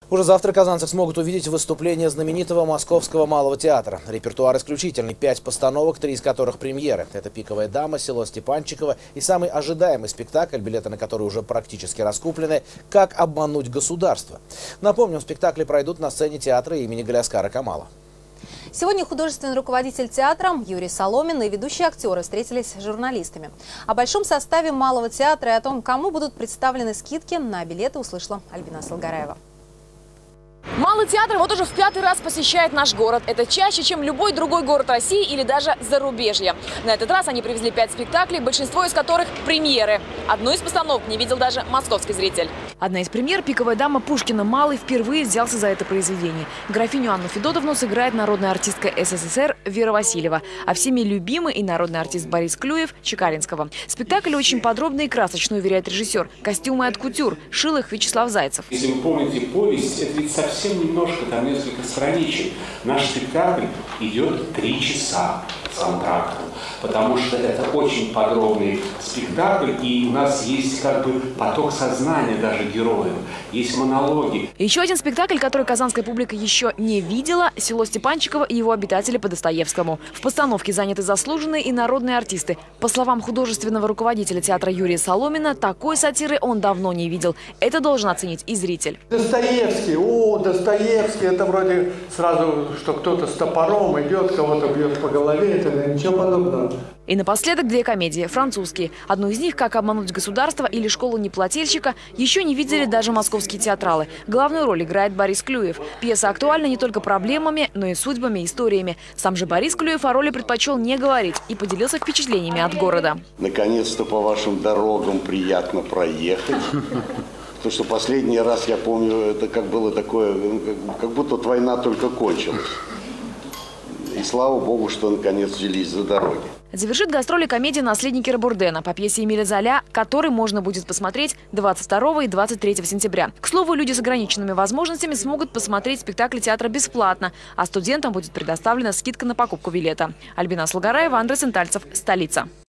Уже завтра казанцы смогут увидеть выступление знаменитого Московского малого театра. Репертуар исключительный. 5 постановок, 3 из которых премьеры. Это «Пиковая дама», «Село Степанчиково» и самый ожидаемый спектакль, билеты на который уже практически раскуплены, «Как обмануть государство». Напомним, спектакли пройдут на сцене театра имени Галиаскара Камала. Сегодня художественный руководитель театра Юрий Соломин и ведущие актеры встретились с журналистами. О большом составе малого театра и о том, кому будут представлены скидки на билеты, услышала Альбина Салгараева. Малый театр вот уже в 5-й раз посещает наш город. Это чаще, чем любой другой город России или даже зарубежья. На этот раз они привезли 5 спектаклей, большинство из которых премьеры. Одну из постановок не видел даже московский зритель. Одна из премьер «Пиковая дама» Пушкина. Малый впервые взялся за это произведение. Графиню Анну Федотовну сыграет народная артистка СССР Вера Васильева, а всеми любимый и народный артист Борис Клюев Чекалинского. Спектакль очень подробный и красочный, уверяет режиссер. Костюмы от кутюр. Шил их Вячеслав Зайцев. Если вы помните повесть, это ведь совсем немножко, там несколько страничек. Наш спектакль идет 3 часа с антрактом, потому что это очень подробный спектакль, и у нас есть как бы поток сознания даже героев, есть монологи. Еще один спектакль, который казанская публика еще не видела – «Село Степанчиково» и его обитатели по Достоевскому. В постановке заняты заслуженные и народные артисты. По словам художественного руководителя театра Юрия Соломина, такой сатиры он давно не видел. Это должен оценить и зритель. Достоевский, Достоевский, это вроде сразу, что кто-то с топором идет, кого-то бьет по голове, это ничего подобного. И напоследок 2 комедии, французские. Одну из них «Как обмануть государство» или «Школа неплательщика» еще не видели даже московские театралы. Главную роль играет Борис Клюев. Пьеса актуальна не только проблемами, но и судьбами, историями. Сам же Борис Клюев о роли предпочел не говорить и поделился впечатлениями от города. Наконец-то по вашим дорогам приятно проехать. Потому что последний раз, я помню, это как было такое, как будто война только кончилась. И слава богу, что наконец взялись за дороги. Завершит гастроли комедия «Наследники Рабурдена» по пьесе Эмиля Золя, который можно будет посмотреть 22 и 23 сентября. К слову, люди с ограниченными возможностями смогут посмотреть спектакль театра бесплатно, а студентам будет предоставлена скидка на покупку билета. Альбина Салгараева, Андрей Сентальцев, столица.